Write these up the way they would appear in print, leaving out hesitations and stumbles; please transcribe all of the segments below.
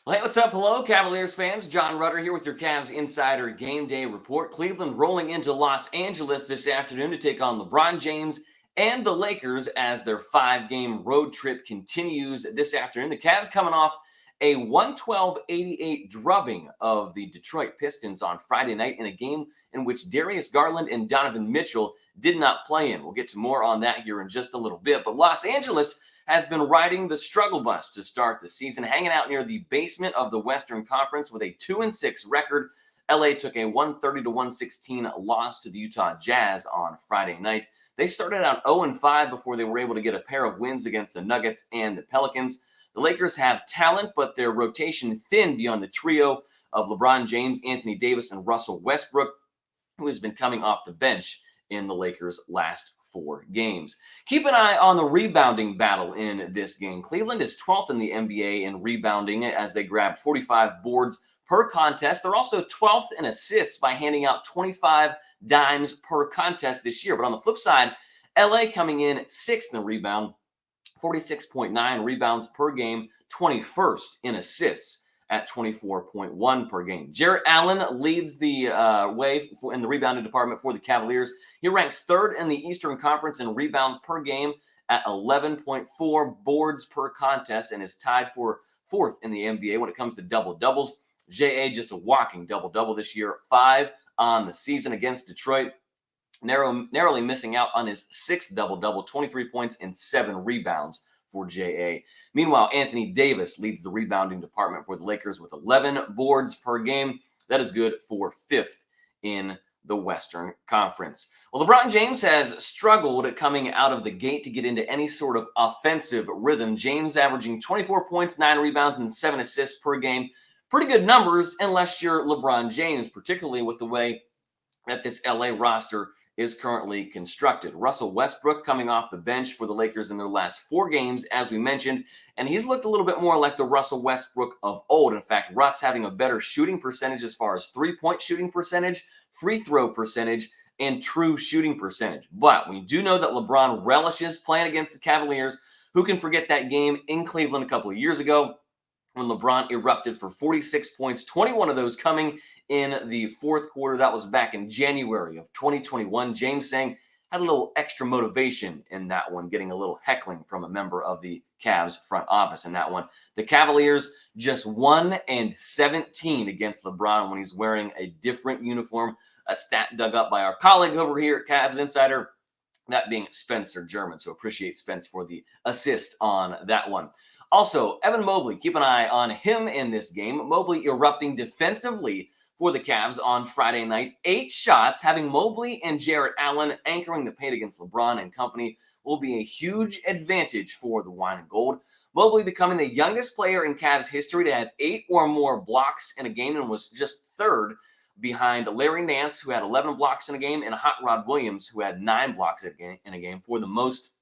Well, hey, what's up? Hello, Cavaliers fans. John Rutter here with your Cavs Insider Game Day Report. Cleveland rolling into Los Angeles this afternoon to take on LeBron James and the Lakers as their 5-game road trip continues this afternoon. The Cavs coming off a 112-88 drubbing of the Detroit Pistons on Friday night in a game in which Darius, Garland, and Donovan Mitchell did not play in. We'll get to more on that here in just a little bit. But Los Angeles has been riding the struggle bus to start the season, hanging out near the basement of the Western Conference with a 2-6 record. LA took a 130-116 loss to the Utah Jazz on Friday night. They started out 0-5 before they were able to get a pair of wins against the Nuggets and the Pelicans. The Lakers have talent, but their rotation thin beyond the trio of LeBron James, Anthony Davis, and Russell Westbrook, who has been coming off the bench in the Lakers' last 4 games. Keep an eye on the rebounding battle in this game. Cleveland is 12th in the NBA in rebounding as they grab 45 boards per contest. They're also 12th in assists by handing out 25 dimes per contest this year. But on the flip side, LA coming in 6th in rebound, 46.9 rebounds per game, 21st in assists at 24.1 per game. Jarrett Allen leads the way in the rebounding department for the Cavaliers. He ranks 3rd in the Eastern Conference in rebounds per game at 11.4 boards per contest and is tied for 4th in the NBA when it comes to double-doubles. J.A. just a walking double-double this year, 5 on the season against Detroit. Narrowly missing out on his 6th double-double, 23 points and 7 rebounds for J.A. Meanwhile, Anthony Davis leads the rebounding department for the Lakers with 11 boards per game. That is good for 5th in the Western Conference. Well, LeBron James has struggled coming out of the gate to get into any sort of offensive rhythm. James averaging 24 points, 9 rebounds, and 7 assists per game. Pretty good numbers unless you're LeBron James, particularly with the way that this LA roster is currently constructed. Russell Westbrook coming off the bench for the Lakers in their last 4 games, as we mentioned, and he's looked a little bit more like the Russell Westbrook of old. In fact, Russ having a better shooting percentage as far as three-point shooting percentage, free throw percentage, and true shooting percentage. But we do know that LeBron relishes playing against the Cavaliers. Who can forget that game in Cleveland a couple of years ago when LeBron erupted for 46 points, 21 of those coming in the 4th quarter. That was back in January of 2021. James saying had a little extra motivation in that one, getting a little heckling from a member of the Cavs front office in that one. The Cavaliers just 1-17 against LeBron when he's wearing a different uniform, a stat dug up by our colleague over here at Cavs Insider, that being Spencer German. So appreciate Spence for the assist on that one. Also, Evan Mobley, keep an eye on him in this game. Mobley erupting defensively for the Cavs on Friday night. 8 shots, having Mobley and Jarrett Allen anchoring the paint against LeBron and company will be a huge advantage for the Wine and Gold. Mobley becoming the youngest player in Cavs history to have 8 or more blocks in a game and was just 3rd behind Larry Nance, who had 11 blocks in a game, and Hot Rod Williams, who had 9 blocks in a game for the most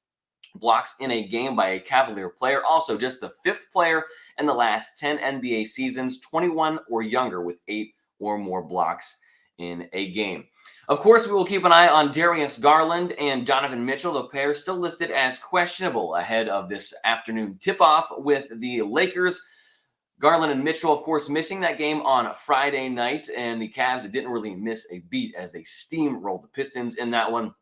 blocks in a game by a Cavalier player. Also, just the 5th player in the last 10 NBA seasons, 21 or younger, with 8 or more blocks in a game. Of course, we will keep an eye on Darius Garland and Donovan Mitchell, the pair still listed as questionable ahead of this afternoon tip-off with the Lakers. Garland and Mitchell, of course, missing that game on Friday night, and the Cavs didn't really miss a beat as they steamrolled the Pistons in that one.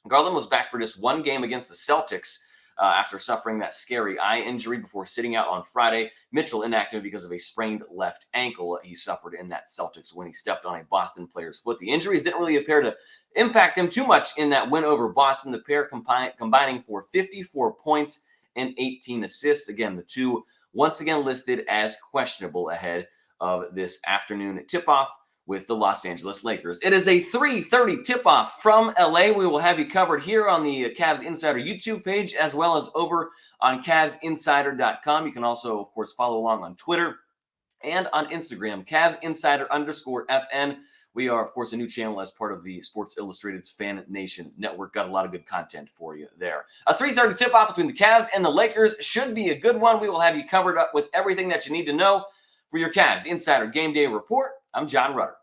Garland was back for just 1 game against the Celtics after suffering that scary eye injury before sitting out on Friday. Mitchell inactive because of a sprained left ankle he suffered in that Celtics when he stepped on a Boston player's foot. The injuries didn't really appear to impact him too much in that win over Boston. The pair combining for 54 points and 18 assists. Again, the two once again listed as questionable ahead of this afternoon tip-off with the Los Angeles Lakers. It is a 3:30 tip-off from LA. We will have you covered here on the Cavs Insider YouTube page as well as over on CavsInsider.com. You can also, of course, follow along on Twitter and on Instagram, CavsInsider_FN. We are, of course, a new channel as part of the Sports Illustrated's Fan Nation Network. Got a lot of good content for you there. A 3:30 tip-off between the Cavs and the Lakers should be a good one. We will have you covered up with everything that you need to know for your Cavs Insider Game Day Report. I'm John Rutter.